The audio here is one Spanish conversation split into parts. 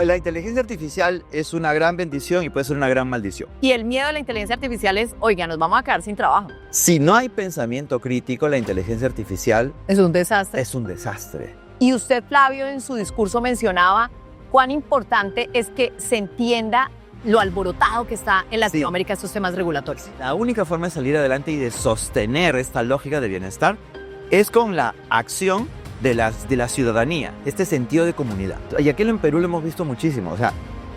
La inteligencia artificial es una gran bendición y puede ser una gran maldición. Y el miedo a la inteligencia artificial es, oiga, nos vamos a quedar sin trabajo. Si no hay pensamiento crítico, la inteligencia artificial Es un desastre. es un desastre. Y usted, Flavio, en su discurso mencionaba cuán importante es que se entienda lo alborotado que está en Latinoamérica estos temas regulatorios. La única forma de salir adelante y de sostener esta lógica de bienestar es con la acción de la ciudadanía, este sentido de comunidad. Y aquí en Perú lo hemos visto muchísimo. O sea,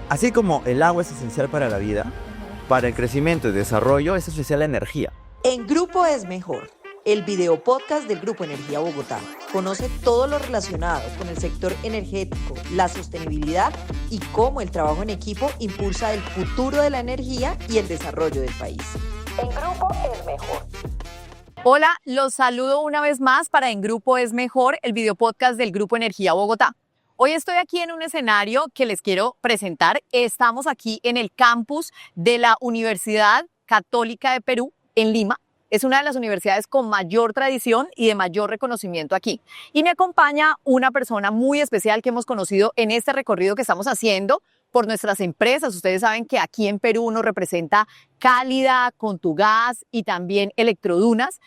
así como el agua es esencial para la vida, para el crecimiento y desarrollo es esencial la energía. En Grupo es Mejor, el video podcast del Grupo Energía Bogotá. Conoce todo lo relacionado con el sector energético, la sostenibilidad y cómo el trabajo en equipo impulsa el futuro de la energía y el desarrollo del país. En Grupo es Mejor. Hola, los saludo una vez más para En Grupo es Mejor, el video podcast del Grupo Energía Bogotá. Hoy estoy aquí en un escenario que les quiero presentar. Estamos aquí en el campus de la Universidad Católica de Perú, en Lima. Es una de las universidades con mayor tradición y de mayor reconocimiento aquí. Y me acompaña una persona muy especial que hemos conocido en este recorrido que estamos haciendo por nuestras empresas. Ustedes saben que aquí en Perú nos representa Cálida, Contugás y también Electrodunas.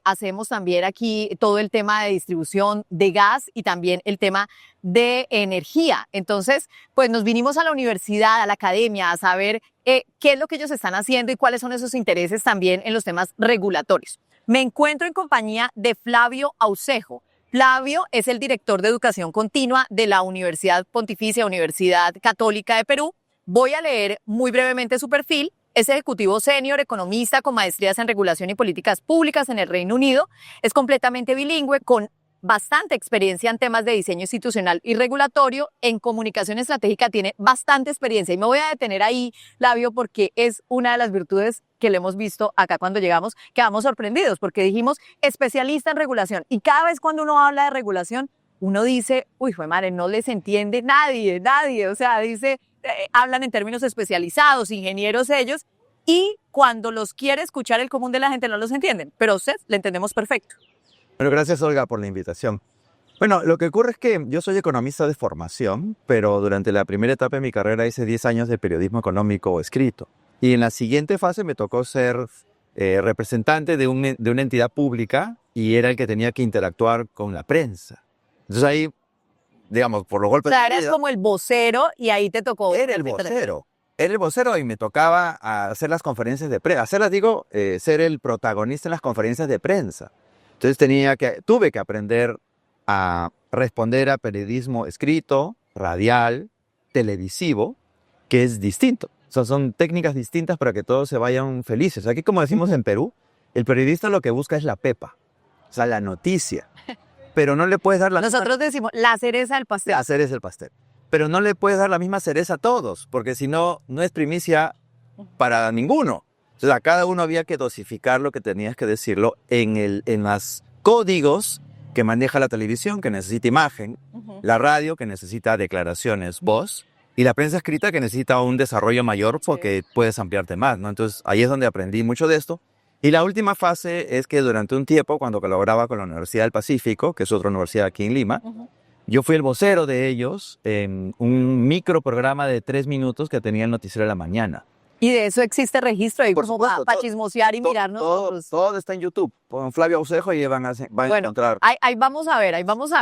Hacemos también aquí todo el tema de distribución de gas y también el tema de energía. Entonces, pues nos vinimos a la universidad, a la academia, a saber qué es lo que ellos están haciendo y cuáles son esos intereses también en los temas regulatorios. Me encuentro en compañía de Flavio Aucejo. Flavio es el director de Educación Continua de la Universidad Pontificia Universidad Católica de Perú. Voy a leer muy brevemente su perfil. Es ejecutivo senior, economista con maestrías en regulación y políticas públicas en el Reino Unido. Es completamente bilingüe, con bastante experiencia en temas de diseño institucional y regulatorio. En comunicación estratégica tiene bastante experiencia. Y me voy a detener ahí, Flavio, porque es una de las virtudes que le hemos visto acá cuando llegamos. Quedamos sorprendidos porque dijimos especialista en regulación. Y cada vez cuando uno habla de regulación, uno dice, uy, jue madre, no les entiende nadie. O sea, dice... hablan en términos especializados, ingenieros ellos, y cuando los quiere escuchar el común de la gente no los entienden, pero a usted le entendemos perfecto. Bueno, gracias Olga por la invitación. Bueno, lo que ocurre es que yo soy economista de formación, pero durante la primera etapa de mi carrera hice 10 años de periodismo económico escrito. Y en la siguiente fase me tocó ser representante de una entidad pública y era el que tenía que interactuar con la prensa. Entonces ahí, digamos, por los golpes... O sea, eras como el vocero y ahí te tocó... Era el vocero y me tocaba hacer las conferencias de prensa. Ser el protagonista en las conferencias de prensa. Entonces tuve que aprender a responder a periodismo escrito, radial, televisivo, que es distinto. O sea, son técnicas distintas para que todos se vayan felices. Aquí, como decimos en Perú, el periodista lo que busca es la pepa, o sea, la noticia. Pero no le puedes dar Nosotros decimos la cereza del pastel. La cereza del pastel. Pero no le puedes dar la misma cereza a todos, porque si no, no es primicia para ninguno. O sea, a cada uno había que dosificar lo que tenías que decirlo en los códigos que maneja la televisión, que necesita imagen, la radio, que necesita declaraciones, voz, y la prensa escrita, que necesita un desarrollo mayor porque puedes ampliarte más, ¿no? Entonces, ahí es donde aprendí mucho de esto. Y la última fase es que durante un tiempo, cuando colaboraba con la Universidad del Pacífico, que es otra universidad aquí en Lima, yo fui el vocero de ellos en un microprograma de 3 minutos que tenía el noticiero de la mañana. Y de eso existe registro ahí, Por como supuesto, para chismosear y mirarnos. Todo está en YouTube. Pon Flavio Aucejo y van a encontrar. Ahí vamos a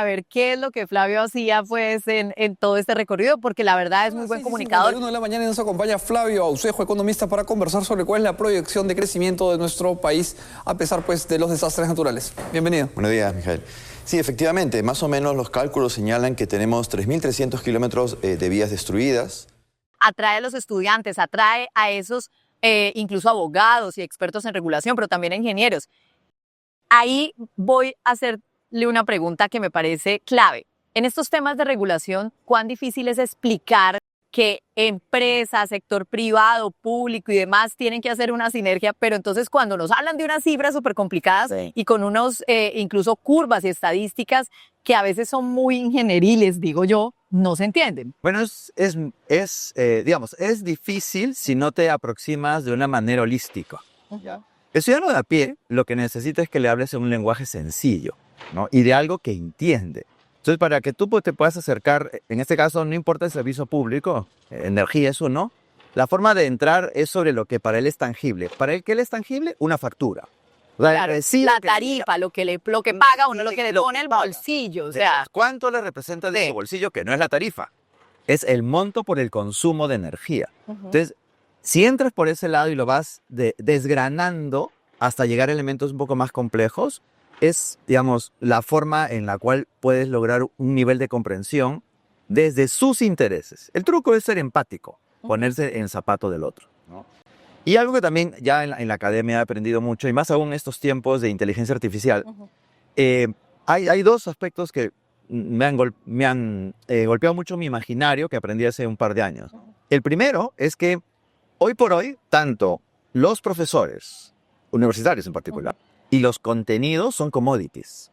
ver qué es lo que Flavio hacía pues en todo este recorrido, porque la verdad es muy buen comunicador. 1 de la mañana y nos acompaña Flavio Aucejo, economista, para conversar sobre cuál es la proyección de crecimiento de nuestro país a pesar pues de los desastres naturales. Bienvenido. Buenos días, Mijael. Sí, efectivamente, más o menos los cálculos señalan que tenemos 3.300 kilómetros de vías destruidas. Atrae a los estudiantes, atrae a esos incluso abogados y expertos en regulación, pero también a ingenieros. Ahí voy a hacerle una pregunta que me parece clave. En estos temas de regulación, ¿cuán difícil es explicar que empresas, sector privado, público y demás tienen que hacer una sinergia? Pero entonces cuando nos hablan de unas cifras súper complicadas y con unos incluso curvas y estadísticas que a veces son muy ingenieriles, digo yo, no se entienden. Bueno, es difícil si no te aproximas de una manera holística. ¿Ya? El ciudadano de a pie lo que necesita es que le hables en un lenguaje sencillo, ¿no? Y de algo que entiende. Entonces, para que tú pues, te puedas acercar, en este caso, no importa el servicio público, energía, eso no, la forma de entrar es sobre lo que para él es tangible. Para él, ¿qué él es tangible? Una factura. O sea, Claro, la tarifa, lo que paga uno, lo que le pone el bolsillo, o sea. ¿Cuánto le representa de su bolsillo? Que no es la tarifa, es el monto por el consumo de energía. Entonces, si entras por ese lado y lo vas desgranando hasta llegar a elementos un poco más complejos, es, digamos, la forma en la cual puedes lograr un nivel de comprensión desde sus intereses. El truco es ser empático, ponerse en zapato del otro, ¿no? Y algo que también ya en la academia he aprendido mucho, y más aún en estos tiempos de inteligencia artificial, hay dos aspectos que me han golpeado mucho mi imaginario que aprendí hace un par de años. El primero es que hoy por hoy, tanto los profesores, universitarios en particular, y los contenidos son commodities.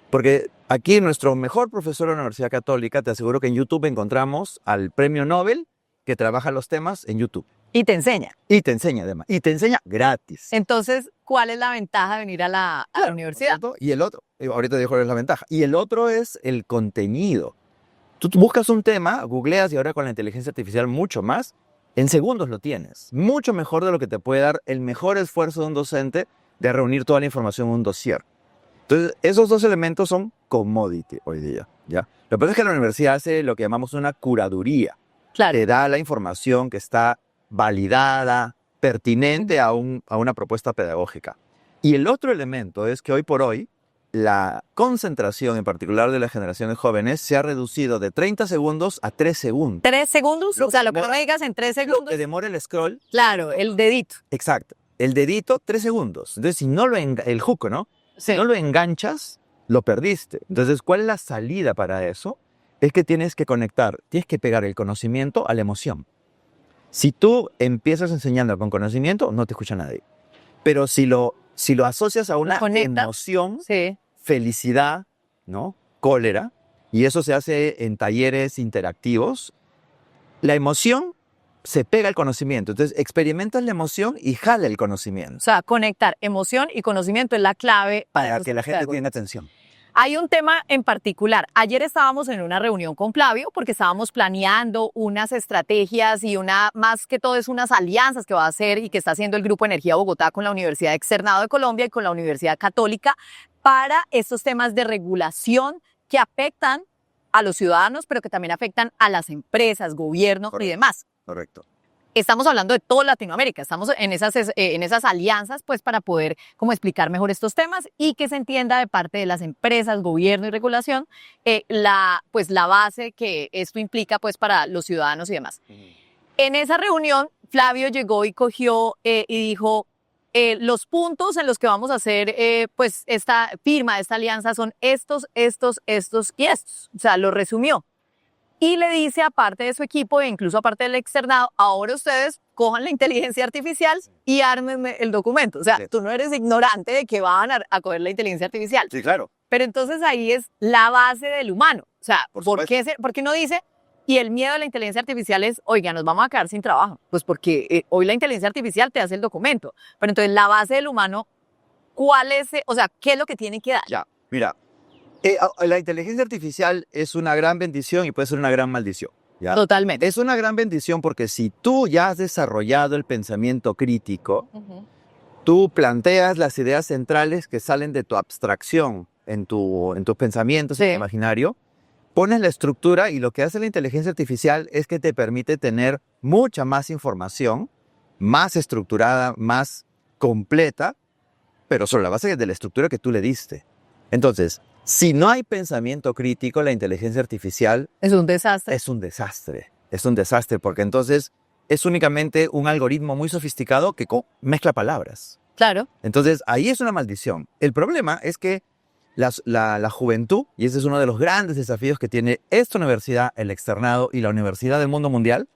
Porque aquí nuestro mejor profesor de la Universidad Católica, te aseguro que en YouTube encontramos al premio Nobel que trabaja los temas en YouTube. Y te enseña. Y te enseña además. Y te enseña gratis. Entonces, ¿cuál es la ventaja de venir a la universidad? Y el otro, ahorita digo cuál es la ventaja. Y el otro es el contenido. Tú buscas un tema, googleas y ahora con la inteligencia artificial mucho más, en segundos lo tienes. Mucho mejor de lo que te puede dar el mejor esfuerzo de un docente de reunir toda la información en un dossier. Entonces, esos dos elementos son commodity hoy día, ¿ya? Lo que pasa es que la universidad hace lo que llamamos una curaduría. Claro. Te da la información que está validada, pertinente a una propuesta pedagógica. Y el otro elemento es que hoy por hoy la concentración, en particular de las generaciones jóvenes, se ha reducido de 30 segundos a 3 segundos. ¿3 segundos? O sea, lo que no digas en 3 segundos. Te demora el scroll. Claro, el dedito. Exacto. El dedito, 3 segundos. Entonces, si no el juco, ¿no? Sí. Si no lo enganchas, lo perdiste. Entonces, ¿cuál es la salida para eso? Es que tienes que tienes que pegar el conocimiento a la emoción. Si tú empiezas enseñando con conocimiento, no te escucha nadie. Pero si lo asocias a una emoción, sí, felicidad, ¿no? Cólera, y eso se hace en talleres interactivos, la emoción se pega al conocimiento. Entonces, experimentas la emoción y jala el conocimiento. O sea, conectar emoción y conocimiento es la clave para que la gente tenga atención. Hay un tema en particular. Ayer estábamos en una reunión con Flavio porque estábamos planeando unas estrategias y más que todo es unas alianzas que va a hacer y que está haciendo el Grupo Energía Bogotá con la Universidad Externado de Colombia y con la Universidad Católica para estos temas de regulación que afectan a los ciudadanos, pero que también afectan a las empresas, gobierno y demás. Correcto. Estamos hablando de toda Latinoamérica, estamos en esas alianzas pues para poder como explicar mejor estos temas y que se entienda de parte de las empresas, gobierno y regulación la base que esto implica pues para los ciudadanos y demás. En esa reunión Flavio llegó y cogió y dijo los puntos en los que vamos a hacer pues esta firma, esta alianza son estos y estos. O sea, lo resumió. Y le dice, aparte de su equipo e incluso aparte del externado, ahora ustedes cojan la inteligencia artificial y ármenme el documento. O sea, tú no eres ignorante de que van a coger la inteligencia artificial. Sí, claro. Pero entonces ahí es la base del humano. O sea, ¿por qué no dice? Y el miedo de la inteligencia artificial es, oiga, nos vamos a quedar sin trabajo. Pues porque hoy la inteligencia artificial te hace el documento. Pero entonces la base del humano, ¿cuál es? O sea, ¿qué es lo que tiene que dar? Ya, mira. La inteligencia artificial es una gran bendición y puede ser una gran maldición, ¿ya? Totalmente. Es una gran bendición porque si tú ya has desarrollado el pensamiento crítico, tú planteas las ideas centrales que salen de tu abstracción en tus pensamientos, en tu imaginario, pones la estructura y lo que hace la inteligencia artificial es que te permite tener mucha más información, más estructurada, más completa, pero sobre la base de la estructura que tú le diste. Entonces, si no hay pensamiento crítico, la inteligencia artificial es un desastre. Es un desastre. Es un desastre porque entonces es únicamente un algoritmo muy sofisticado que mezcla palabras. Claro. Entonces ahí es una maldición. El problema es que la juventud, y ese es uno de los grandes desafíos que tiene esta universidad, el externado y la Universidad del Mundo Mundial,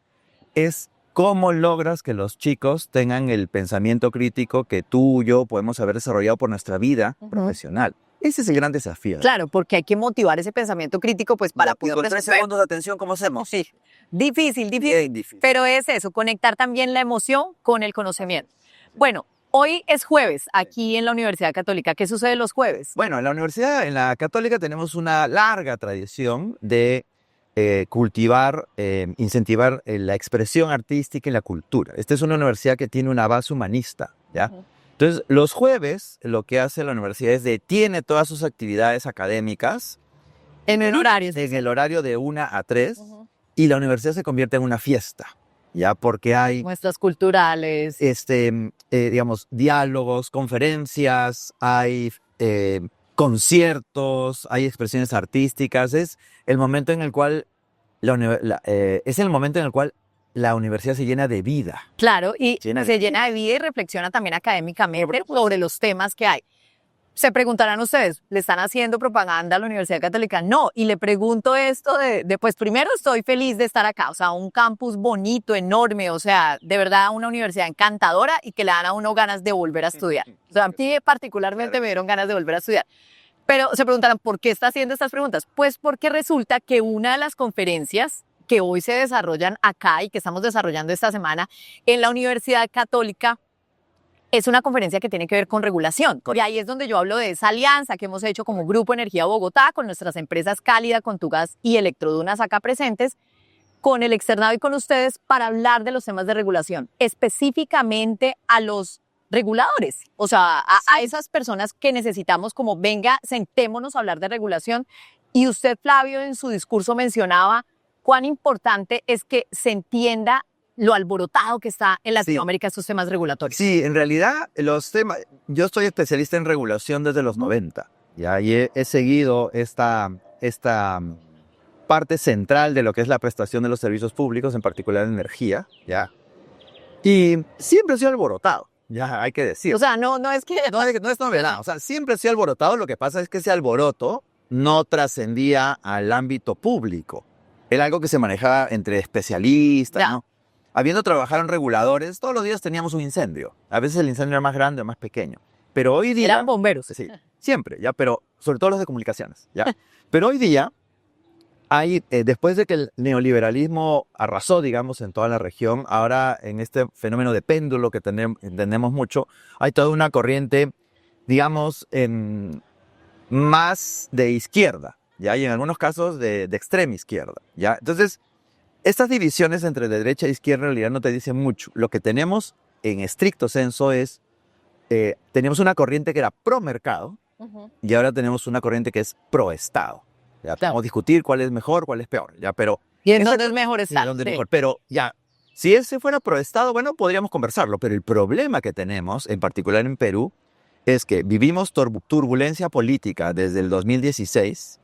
es cómo logras que los chicos tengan el pensamiento crítico que tú y yo podemos haber desarrollado por nuestra vida profesional. Ese es el gran desafío. Claro, porque hay que motivar ese pensamiento crítico pues para poder... Con 3 segundos de atención, ¿cómo hacemos? Sí, difícil. Bien difícil. Pero es eso, conectar también la emoción con el conocimiento. Bueno, Hoy es jueves aquí en la Universidad Católica. ¿Qué sucede los jueves? Bueno, en la Católica tenemos una larga tradición de cultivar, incentivar la expresión artística y la cultura. Esta es una universidad que tiene una base humanista, ¿ya? Entonces, los jueves lo que hace la universidad es detiene todas sus actividades académicas En el horario. en el horario de 1 a 3 y la universidad se convierte en una fiesta, ¿ya? Porque hay Muestras culturales. digamos, diálogos, conferencias, hay conciertos, hay expresiones artísticas. Es el momento en el cual la universidad se llena de vida. Claro, y Llena se de- llena de vida y reflexiona también académicamente sobre los temas que hay. Se preguntarán ustedes, ¿le están haciendo propaganda a la Universidad Católica? No, y le pregunto esto pues primero estoy feliz de estar acá, o sea, un campus bonito, enorme, o sea, de verdad una universidad encantadora y que le dan a uno ganas de volver a estudiar. O sea, a mí particularmente me dieron ganas de volver a estudiar. Pero se preguntarán, ¿por qué está haciendo estas preguntas? Pues porque resulta que una de las conferencias que hoy se desarrollan acá y que estamos desarrollando esta semana en la Universidad Católica es una conferencia que tiene que ver con regulación. Y ahí es donde yo hablo de esa alianza que hemos hecho como Grupo Energía Bogotá con nuestras empresas Cálida, Contugás y Electrodunas acá presentes, con el externado y con ustedes para hablar de los temas de regulación, específicamente a los reguladores, o sea, a esas personas que necesitamos como, venga, sentémonos a hablar de regulación. Y usted, Flavio, en su discurso mencionaba cuán importante es que se entienda lo alborotado que está en Latinoamérica estos temas regulatorios. Sí, en realidad yo soy especialista en regulación desde los 90, ¿ya? Y he seguido esta parte central de lo que es la prestación de los servicios públicos, en particular energía, ¿ya? Y siempre ha sido alborotado, ya hay que decir. O sea, no es que... No es novedad, o sea, siempre ha sido alborotado. Lo que pasa es que ese alboroto no trascendía al ámbito público. Era algo que se manejaba entre especialistas, Ya. ¿no? Habiendo trabajado en reguladores, todos los días teníamos un incendio. A veces el incendio era más grande o más pequeño. Pero hoy día... Eran bomberos. Sí, siempre, ¿ya? Pero sobre todo los de comunicaciones, ¿ya? Pero hoy día hay, después de que el neoliberalismo arrasó, digamos, en toda la región, ahora en este fenómeno de péndulo que entendemos mucho, hay toda una corriente, digamos, más de izquierda, ¿ya? Y en algunos casos de extrema izquierda, ¿ya? Entonces, estas divisiones entre derecha e izquierda en realidad no te dicen mucho. Lo que tenemos en estricto senso es, teníamos una corriente que era pro mercado y ahora tenemos una corriente que es pro Estado. ¿Ya? Claro. Podemos discutir cuál es mejor, cuál es peor, ¿ya? Pero ¿Y en esa- dónde es mejor sí, estar? ¿dónde es Sí. mejor? Pero ya, si ese fuera pro Estado, bueno, podríamos conversarlo. Pero el problema que tenemos, en particular en Perú, es que vivimos turbulencia política desde el 2016,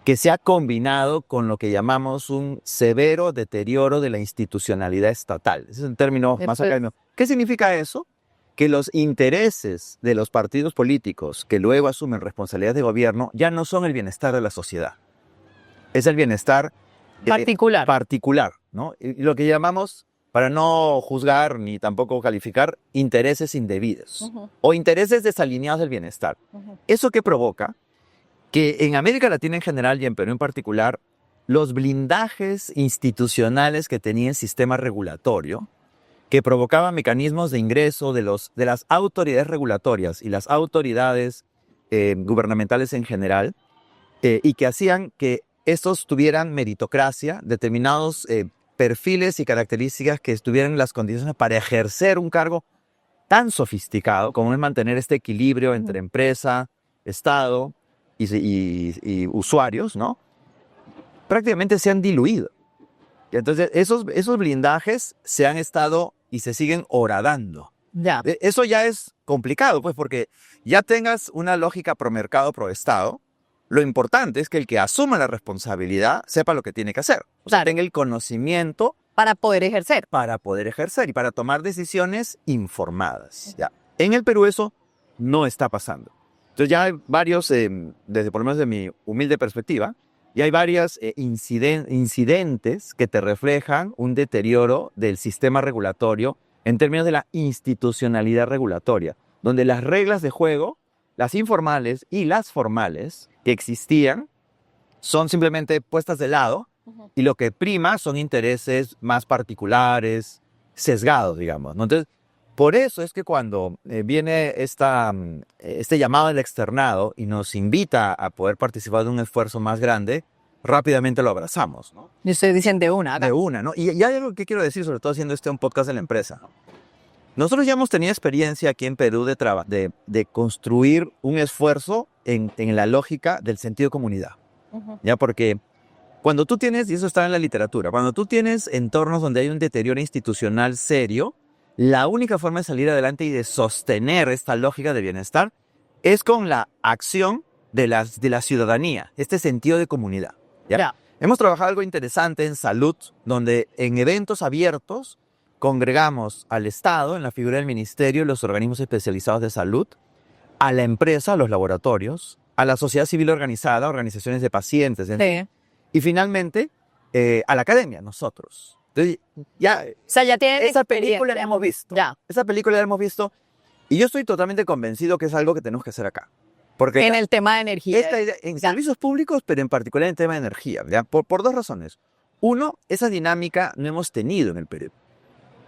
que se ha combinado con lo que llamamos un severo deterioro de la institucionalidad estatal. Ese es un término más académico. ¿Qué significa eso? Que los intereses de los partidos políticos que luego asumen responsabilidades de gobierno ya no son el bienestar de la sociedad. Es el bienestar particular, ¿no? Y lo que llamamos, para no juzgar ni tampoco calificar, intereses indebidos o intereses desalineados del bienestar. ¿Eso qué provoca? Que en América Latina en general y en Perú en particular, los blindajes institucionales que tenía el sistema regulatorio, que provocaban mecanismos de ingreso de las autoridades regulatorias y las autoridades gubernamentales en general, y que hacían que estos tuvieran meritocracia, determinados perfiles y características que estuvieran las condiciones para ejercer un cargo tan sofisticado como es mantener este equilibrio entre empresa, Estado y usuarios, ¿no? Prácticamente se han diluido. Y entonces esos blindajes se han estado y se siguen horadando. Ya. Eso ya es complicado, pues, porque ya tengas una lógica pro mercado, pro Estado, lo importante es que el que asuma la responsabilidad sepa lo que tiene que hacer. O sea, Claro. tenga el conocimiento Para poder ejercer. para poder ejercer y para tomar decisiones informadas. ¿Ya? En el Perú eso no está pasando. Entonces ya hay varios, desde por lo menos de mi humilde perspectiva, y hay varios incidentes que te reflejan un deterioro del sistema regulatorio en términos de la institucionalidad regulatoria, donde las reglas de juego, las informales y las formales que existían, son simplemente puestas de lado y lo que prima son intereses más particulares, sesgados, digamos, ¿no? Entonces, Por eso es que cuando viene este llamado del externado y nos invita a poder participar de un esfuerzo más grande, rápidamente lo abrazamos, ¿no? Y ustedes dicen de una. De una, ¿no? Y hay algo que quiero decir, sobre todo haciendo un podcast de la empresa. Nosotros ya hemos tenido experiencia aquí en Perú de construir un esfuerzo en la lógica del sentido de comunidad. ¿Ya? Porque cuando tú tienes, y eso está en la literatura, cuando tú tienes entornos donde hay un deterioro institucional serio, la única forma de salir adelante y de sostener esta lógica de bienestar es con la acción de la ciudadanía, este sentido de comunidad. ¿Ya? Ya. Hemos trabajado algo interesante en salud, donde en eventos abiertos congregamos al Estado, en la figura del ministerio y los organismos especializados de salud, a la empresa, a los laboratorios, a la sociedad civil organizada, organizaciones de pacientes, en fin, Sí. y finalmente a la academia, nosotros. Entonces, ya, O sea, ya tienen esa experiencia. película la hemos visto. Ya. Esa película la hemos visto y yo estoy totalmente convencido que es algo que tenemos que hacer acá. Porque En el tema de energía. esta idea, en servicios públicos, pero en particular en el tema de energía, ¿ya? Por dos razones. Uno, esa dinámica no hemos tenido en el Perú.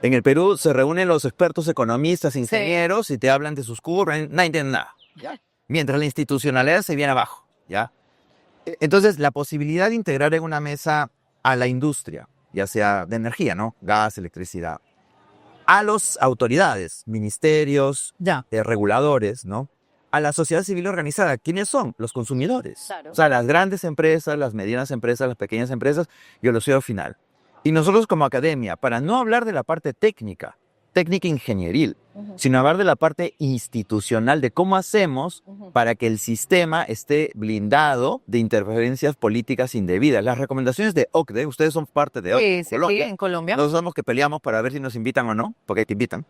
En el Perú se reúnen los expertos economistas, ingenieros, y te hablan de sus curvas, nadie entiende nada. ¿Ya? Mientras la institucionalidad se viene abajo. ¿Ya? Entonces, la posibilidad de integrar en una mesa a la industria, ya sea de energía, ¿no? Gas, electricidad, a las autoridades, ministerios, Ya. reguladores, ¿no? A la sociedad civil organizada. ¿Quiénes son? Los consumidores. Claro. O sea, las grandes empresas, las medianas empresas, las pequeñas empresas y el usuario final. Y nosotros como academia, para no hablar de la parte técnica ingenieril, sino hablar de la parte institucional, de cómo hacemos para que el sistema esté blindado de interferencias políticas indebidas. Las recomendaciones de OCDE, ustedes son parte de OCDE, Sí, Colombia. en Colombia. Nosotros somos que peleamos para ver si nos invitan o no, porque te invitan.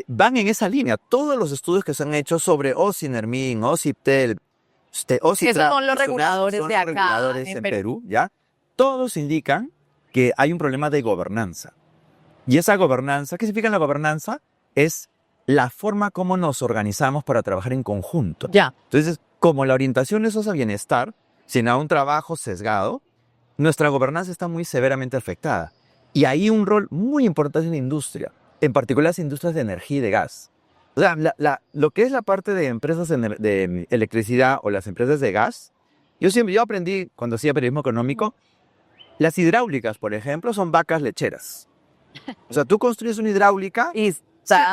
Van en esa línea. Todos los estudios que se han hecho sobre OSINERMIN, OSIPTEL, Sí, esos son los reguladores de acá, reguladores en en Perú. Perú, ¿ya? Todos indican que hay un problema de gobernanza. Y esa gobernanza, ¿qué significa la gobernanza? Es la forma como nos organizamos para trabajar en conjunto. Ya. Entonces, como la orientación es hacia bienestar, sino a un trabajo sesgado, nuestra gobernanza está muy severamente afectada. Y hay un rol muy importante en la industria, en particular las industrias de energía y de gas. O sea, lo que es la parte de empresas de electricidad o las empresas de gas, yo aprendí cuando hacía periodismo económico, las hidráulicas, por ejemplo, son vacas lecheras. O sea, tú construyes una hidráulica, Y se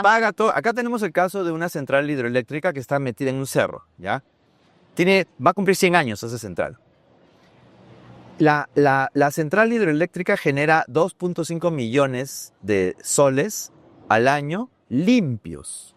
paga todo. Acá tenemos el caso de una central hidroeléctrica que está metida en un cerro, ¿ya? Va a cumplir 100 años esa central. La central hidroeléctrica genera 2.5 millones de soles al año limpios.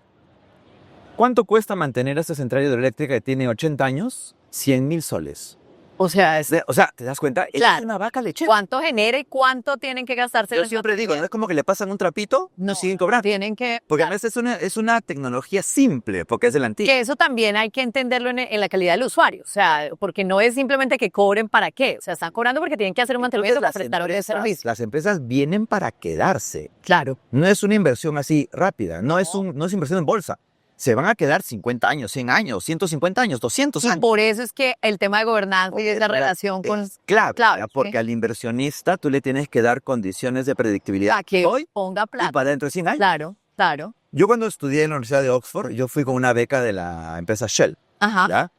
¿Cuánto cuesta mantener esta central hidroeléctrica que tiene 80 años? 100.000 soles. o sea, O sea, ¿te das cuenta? Claro. Es una vaca lechera. ¿cuánto genera y cuánto tienen que gastarse? Yo los siempre digo, no es como que le pasan un trapito, no siguen cobrando. Tienen que... Porque además es una tecnología simple, porque es de la antigua. Que eso también hay que entenderlo en la calidad del usuario, o sea, porque no es simplemente que cobren para qué, o sea, están cobrando porque tienen que hacer un mantenimiento para prestar un servicio. Las empresas vienen para quedarse. Claro. No es una inversión así rápida, no es inversión en bolsa. Se van a quedar 50 años, 100 años, 150 años, 200 Y años. por eso es que el tema de gobernanza y la relación con... Claro, clave, porque ¿sí? al inversionista tú le tienes que dar condiciones de predictibilidad Para que hoy ponga y plata. para dentro de 100 años. Claro, claro. Yo cuando estudié en la Universidad de Oxford, yo fui con una beca de la empresa Shell. Ajá. ¿Ya?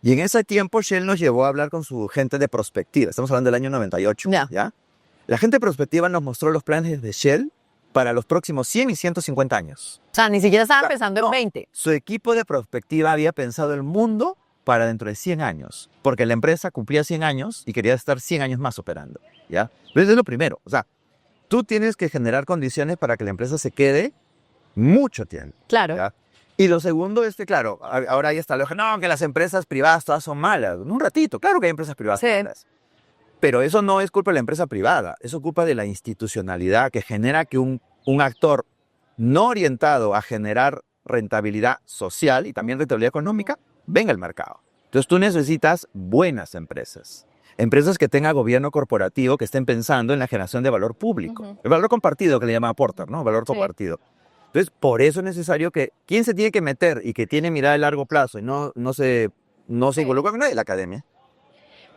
Y en ese tiempo Shell nos llevó a hablar con su gente de prospectiva. Estamos hablando del año 98. Ya. ¿Ya? La gente de prospectiva nos mostró los planes de Shell para los próximos 100 y 150 años. O sea, ni siquiera estaban Claro, pensando no. en 20. Su equipo de prospectiva había pensado el mundo para dentro de 100 años, porque la empresa cumplía 100 años y quería estar 100 años más operando. ¿Ya? Entonces es lo primero. O sea, tú tienes que generar condiciones para que la empresa se quede mucho tiempo. Claro. ¿Ya? Y lo segundo es que, claro, ahora ahí está lo no, que las empresas privadas todas son malas. Un ratito, claro que hay empresas privadas Sí. malas. Pero eso no es culpa de la empresa privada, eso es culpa de la institucionalidad que genera que un actor no orientado a generar rentabilidad social y también rentabilidad económica venga al mercado. Entonces tú necesitas buenas empresas. Empresas que tengan gobierno corporativo, que estén pensando en la generación de valor público. El valor compartido que le llama Porter, ¿no? Valor compartido. Entonces, por eso es necesario que quien se tiene que meter y que tiene mirada de largo plazo y no se involucra con nadie, la academia.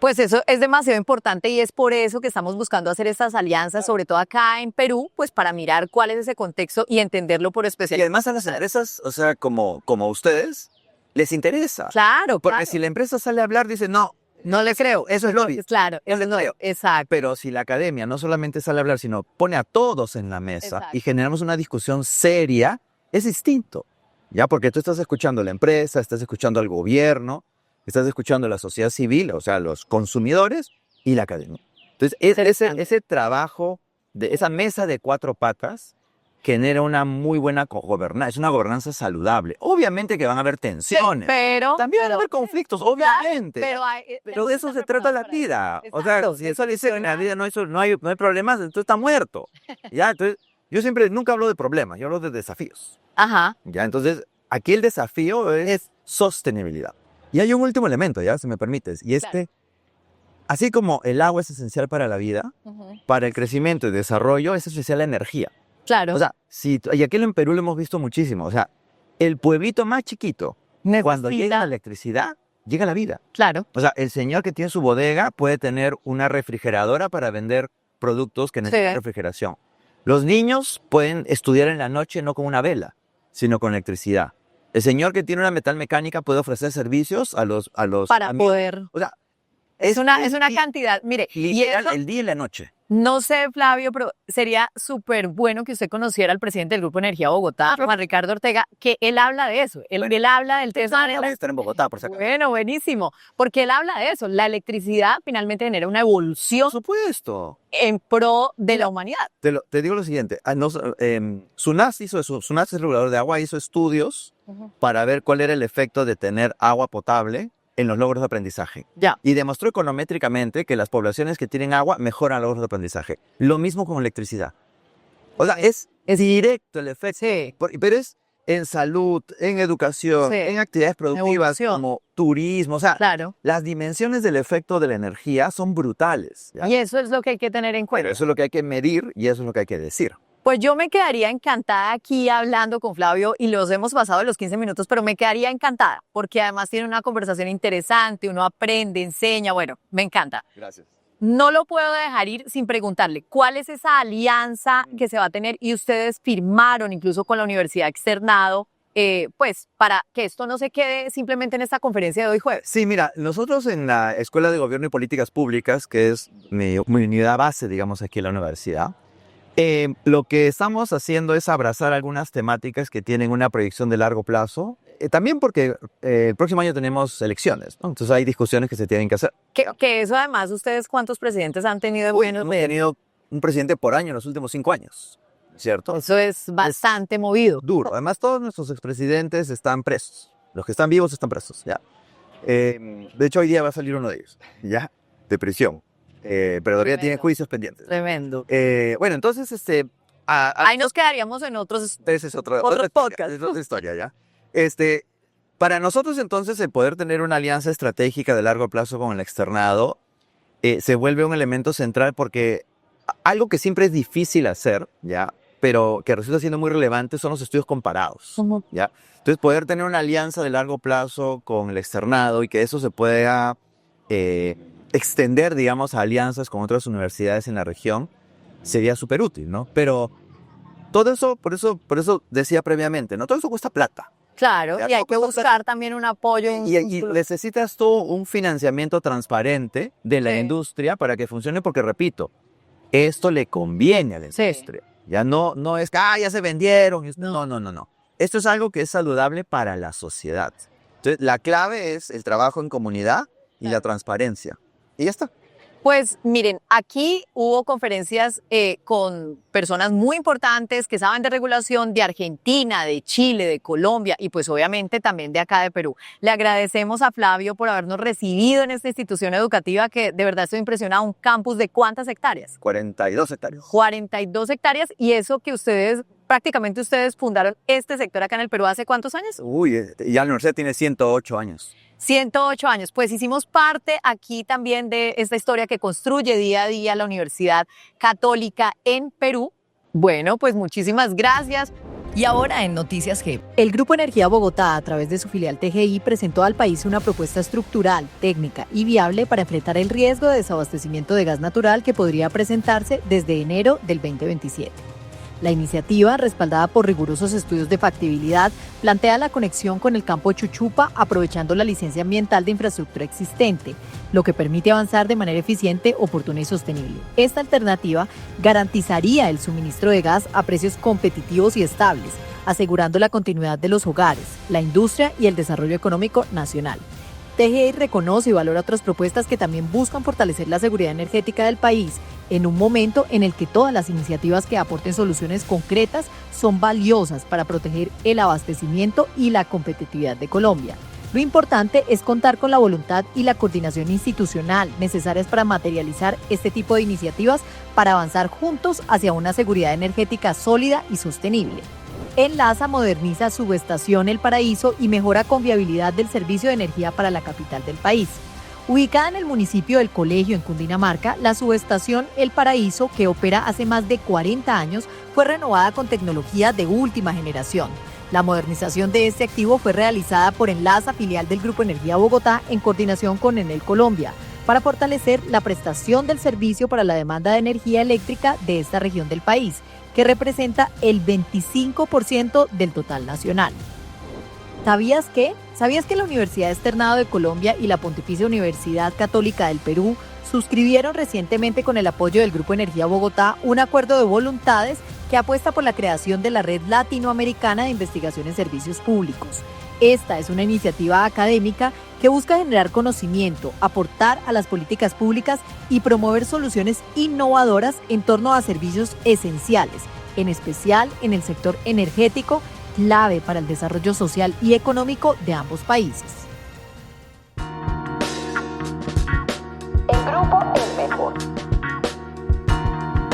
Pues eso es demasiado importante y es por eso que estamos buscando hacer estas alianzas, sobre todo acá en Perú, pues para mirar cuál es ese contexto y entenderlo por Y especial. además a las empresas, o sea, como ustedes, les interesa. Claro, Porque claro. si la empresa sale a hablar, dice, no, No le creo. eso es lobby. Claro, No le creo. exacto. Pero si la academia no solamente sale a hablar, sino pone a todos en la mesa Exacto. y generamos una discusión seria, es distinto. ¿Ya? Porque tú estás escuchando a la empresa, estás escuchando al gobierno, estás escuchando a la sociedad civil, o sea, los consumidores y la academia. Entonces, ese trabajo, esa mesa de cuatro patas, genera una muy buena gobernanza, es una gobernanza saludable. Obviamente que van a haber tensiones. Pero También van a haber conflictos, obviamente. Pero de eso se trata la vida. O sea, Exacto. si eso le dice en la vida no hay problemas, entonces está muerto. ¿Ya? Entonces, yo nunca hablo de problemas, yo hablo de desafíos. Ajá. ¿Ya? Entonces, aquí el desafío es sostenibilidad. Y hay un último elemento, ¿ya? Si me permites. Y así como el agua es esencial para la vida, para el crecimiento y desarrollo es esencial la energía. Claro. O sea, y aquí en Perú lo hemos visto muchísimo. O sea, el pueblito más chiquito, cuando llega la electricidad, llega la vida. Claro. O sea, el señor que tiene su bodega puede tener una refrigeradora para vender productos que necesitan refrigeración. Los niños pueden estudiar en la noche no con una vela, sino con electricidad. El señor que tiene una metal mecánica puede ofrecer servicios a los Para amigos. poder. O sea, Es una cantidad. Mire, y literal, eso, el día y la noche. no sé, Flavio, pero sería súper bueno que usted conociera al presidente del Grupo Energía Bogotá, Juan Ricardo Ortega, que él habla de eso. Él habla del tema de Estar en Bogotá, por si acaso. Bueno, buenísimo. Porque él habla de eso. La electricidad finalmente genera una evolución Por supuesto. en pro de la humanidad. Te digo lo siguiente. SUNAS SUNAS es regulador de agua, hizo estudios para ver cuál era el efecto de tener agua potable en los logros de aprendizaje. Ya. Y demostró econométricamente que las poblaciones que tienen agua mejoran logros de aprendizaje. Lo mismo con electricidad. O sea, es directo el efecto. Sí. Pero es en salud, en educación, Sí. en actividades productivas Evolución. como turismo. O sea, Claro. las dimensiones del efecto de la energía son brutales. ¿Ya? Y eso es lo que hay que tener en cuenta. Pero eso es lo que hay que medir y eso es lo que hay que decir. Pues yo me quedaría encantada aquí hablando con Flavio y los hemos pasado los 15 minutos, pero me quedaría encantada porque además tiene una conversación interesante, uno aprende, enseña, bueno, me encanta. Gracias. No lo puedo dejar ir sin preguntarle cuál es esa alianza que se va a tener y ustedes firmaron incluso con la Universidad Externado, pues para que esto no se quede simplemente en esta conferencia de hoy jueves. Sí, mira, nosotros en la Escuela de Gobierno y Políticas Públicas, que es mi unidad base, digamos, aquí en la universidad, lo que estamos haciendo es abrazar algunas temáticas que tienen una proyección de largo plazo, también porque el próximo año tenemos elecciones, ¿no? Entonces hay discusiones que se tienen que hacer. Que eso además, ¿ustedes cuántos presidentes han tenido de buenos? Hemos tenido un presidente por año en los últimos 5 años, ¿cierto? Eso es bastante movido. Duro. Además, todos nuestros expresidentes están presos. Los que están vivos están presos, ¿ya? De hecho, hoy día va a salir uno de ellos, ¿ya? De prisión. Pero todavía tiene juicios pendientes. Tremendo. Bueno, entonces, Ahí nos quedaríamos en otros. ese es otra podcast. Es otra historia, ¿ya? Para nosotros, entonces, el poder tener una alianza estratégica de largo plazo con el externado se vuelve un elemento central porque algo que siempre es difícil hacer, ¿ya? Pero que resulta siendo muy relevante son los estudios comparados, ¿ya? Entonces, poder tener una alianza de largo plazo con el externado y que eso se pueda extender, digamos, a alianzas con otras universidades en la región sería súper útil, ¿no? Pero todo eso, por eso decía previamente, ¿no? Todo eso cuesta plata. Claro, Ya, y hay no que cuesta buscar también un apoyo. Y necesitas tú un financiamiento transparente de la industria para que funcione, porque repito, esto le conviene a la industria. Ya no es que ya se vendieron. No. Esto es algo que es saludable para la sociedad. Entonces, la clave es el trabajo en comunidad y la transparencia. Y ya está. Pues miren, aquí hubo conferencias con personas muy importantes que saben de regulación de Argentina, de Chile, de Colombia y pues obviamente también de acá de Perú. Le agradecemos a Flavio por habernos recibido en esta institución educativa que de verdad estoy impresionada. Un campus de ¿cuántas hectáreas? 42 hectáreas. 42 hectáreas y eso que prácticamente ustedes fundaron este sector acá en el Perú ¿hace cuántos años? Uy, ya la universidad tiene 108 años. 108 años. Pues hicimos parte aquí también de esta historia que construye día a día la Universidad Católica en Perú. Bueno, pues muchísimas gracias. Y ahora en Noticias G. El Grupo Energía Bogotá, a través de su filial TGI, presentó al país una propuesta estructural, técnica y viable para enfrentar el riesgo de desabastecimiento de gas natural que podría presentarse desde enero del 2027. La iniciativa, respaldada por rigurosos estudios de factibilidad, plantea la conexión con el campo Chuchupa aprovechando la licencia ambiental de infraestructura existente, lo que permite avanzar de manera eficiente, oportuna y sostenible. Esta alternativa garantizaría el suministro de gas a precios competitivos y estables, asegurando la continuidad de los hogares, la industria y el desarrollo económico nacional. TGI reconoce y valora otras propuestas que también buscan fortalecer la seguridad energética del país en un momento en el que todas las iniciativas que aporten soluciones concretas son valiosas para proteger el abastecimiento y la competitividad de Colombia. Lo importante es contar con la voluntad y la coordinación institucional necesarias para materializar este tipo de iniciativas para avanzar juntos hacia una seguridad energética sólida y sostenible. Enlaza moderniza Subestación El Paraíso y mejora con viabilidad del servicio de energía para la capital del país. Ubicada en el municipio del Colegio, en Cundinamarca, la Subestación El Paraíso, que opera hace más de 40 años, fue renovada con tecnología de última generación. La modernización de este activo fue realizada por Enlaza, filial del Grupo Energía Bogotá, en coordinación con Enel Colombia, para fortalecer la prestación del servicio para la demanda de energía eléctrica de esta región del país, que representa el 25% del total nacional. ¿Sabías que la Universidad Externado de Colombia y la Pontificia Universidad Católica del Perú suscribieron recientemente, con el apoyo del Grupo Energía Bogotá, un acuerdo de voluntades que apuesta por la creación de la Red Latinoamericana de Investigación en Servicios Públicos? Esta es una iniciativa académica que busca generar conocimiento, aportar a las políticas públicas y promover soluciones innovadoras en torno a servicios esenciales, en especial en el sector energético, clave para el desarrollo social y económico de ambos países.